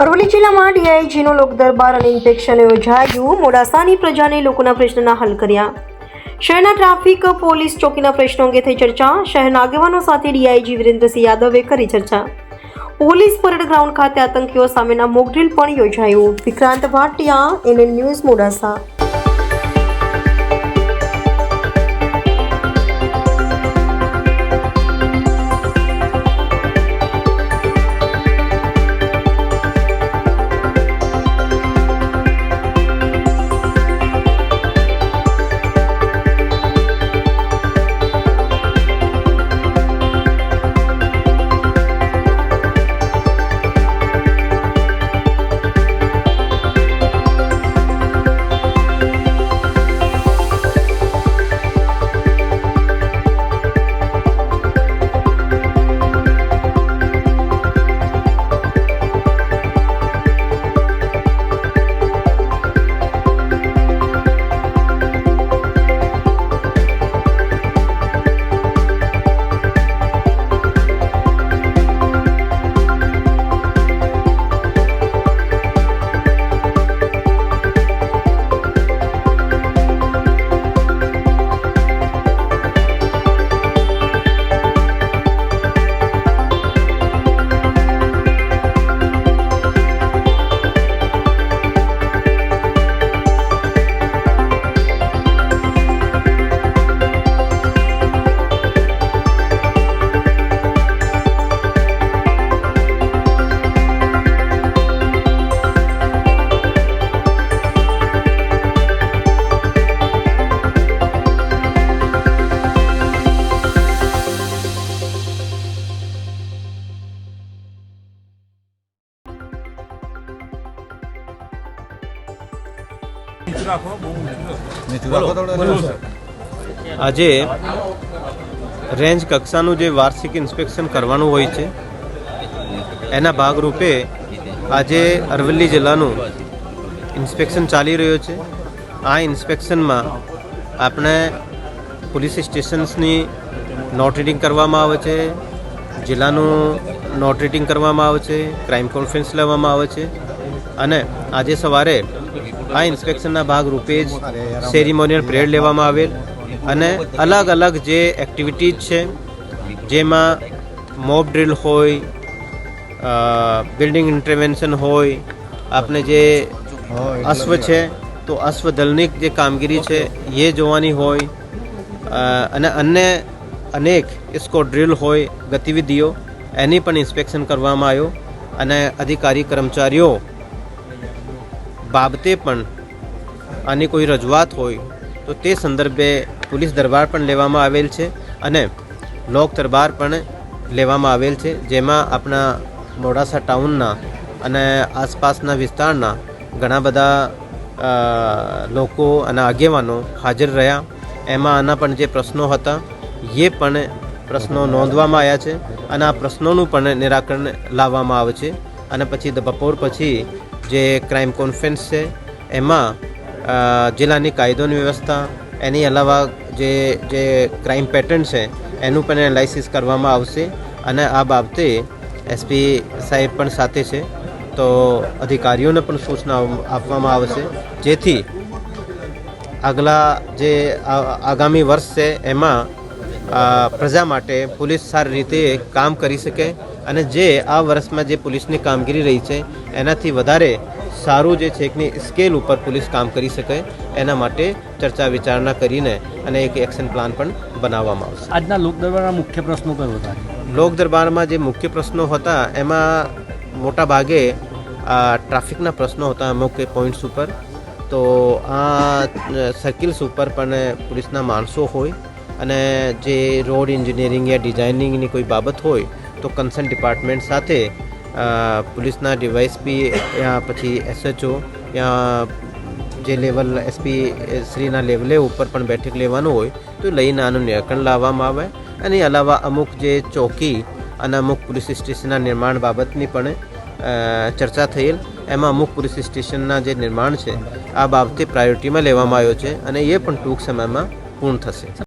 અરવલ્લી જિલ્લામાં ડીઆઈજીનો લોક દરબાર અને ઇન્સ્પેક્શન યોજાયું. મોડાસાની પ્રજાને લોકોના પ્રશ્નના હલ કર્યા. શહેરના ટ્રાફિક પોલીસ ચોકીના પ્રશ્નો અંગે થઈ ચર્ચા. શહેરના આગેવાનો સાથે ડીઆઈજી વિરેન્દ્રસિંહ યાદવે કરી ચર્ચા. પોલીસ પરેડ ગ્રાઉન્ડ ખાતે આતંકીઓ સામેના મોક ડ્રીલ પણ યોજાયું. Vikrant Bhatia, NN news, Modasa. આજે રેન્જ કક્ષાનું જે વાર્ષિક ઇન્સ્પેક્શન કરવાનું હોય છે એના ભાગરૂપે આજે અરવલ્લી જિલ્લાનું ઇન્સ્પેક્શન ચાલી રહ્યું છે. આ ઇન્સ્પેક્શનમાં આપણે પોલીસ સ્ટેશન્સની નોટ રીડિંગ કરવામાં આવે છે, જિલ્લાનું નોટ રીડિંગ કરવામાં આવે છે, ક્રાઇમ કોન્ફરન્સ લેવામાં આવે છે અને આજે સવારે આ ઇન્સ્પેક્શનના ભાગરૂપે જ સેરિમોનિયલ પરેડ લેવામાં આવેલ અને અલગ અલગ જે એક્ટિવિટીઝ છે જેમાં મોબ ડ્રીલ હોય, બિલ્ડિંગ ઇન્ટરવેન્શન હોય, આપણે જે અશ્વ છે તો અશ્વ દળની જે કામગીરી છે એ જોવાની હોય અને અન્ય અનેક સ્કોડ ડ્રીલ હોય, ગતિવિધિઓ એની પણ ઇન્સ્પેક્શન કરવામાં આવ્યો અને અધિકારી કર્મચારીઓ બાબતે પણ આની કોઈ રજૂઆત હોય તો તે સંદર્ભે પોલીસ દરબાર પણ લેવામાં આવેલ છે અને લોક દરબાર પણ લેવામાં આવેલ છે, જેમાં આપણા મોડાસા ટાઉનના અને આસપાસના વિસ્તારના ઘણા બધા લોકો અને આગેવાનો હાજર રહ્યા. એમાં આના પણ જે પ્રશ્નો હતા એ પણ પ્રશ્નો નોંધવામાં આવ્યા છે અને આ પ્રશ્નોનું પણ નિરાકરણ લાવવામાં આવે છે અને પછી બપોર પછી જે ક્રાઇમ કોન્ફરન્સ છે એમાં જિલ્લાની કાયદોની વ્યવસ્થા એની અલાવા જે ક્રાઇમ પેટર્ન છે એનું પણ એનાલિસિસ કરવામાં આવશે અને આ બાબતે SP સાહેબ પણ સાથે છે તો અધિકારીઓને પણ સૂચના આપવામાં આવશે જેથી આગલા જે આગામી વર્ષ છે એમાં પ્રજા માટે પોલીસ સારી રીતે કામ કરી શકે અને જે આ વર્ષમાં જે પોલીસની કામગીરી રહી છે એનાથી વધારે સારું જે છે એકની સ્કેલ ઉપર પોલીસ કામ કરી શકે એના માટે ચર્ચા વિચારણા કરીને અને એક એક્શન પ્લાન પણ બનાવવામાં આવશે. આજના લોકદરબારના મુખ્ય પ્રશ્નો કયા હતા? લોક દરબારમાં જે મુખ્ય પ્રશ્નો હતા એમાં મોટા ભાગે ટ્રાફિકના પ્રશ્નો હતા અમુક પોઈન્ટ્સ ઉપર. તો આ સર્કલ્સ ઉપર પણ પોલીસના માણસો હોય અને જે રોડ એન્જિનિયરિંગ યા ડિઝાઇનિંગની કોઈ બાબત હોય તો કન્સર્ન ડિપાર્ટમેન્ટ સાથે પોલીસના ડીવાયએસપી યા પછી SHO યા જે લેવલ SP શ્રીના લેવલે ઉપર પણ બેઠક લેવાનું હોય તો લઈને આનું નિરાકરણ લાવવામાં આવે અને અલાવા અમુક જે ચોકી અને અમુક પોલીસ સ્ટેશનના નિર્માણ બાબતની પણ ચર્ચા થયેલ. એમાં અમુક પોલીસ સ્ટેશનના જે નિર્માણ છે આ બાબતે પ્રાયોરિટીમાં લેવામાં આવ્યો છે અને એ પણ ટૂંક સમયમાં પૂર્ણ થશે.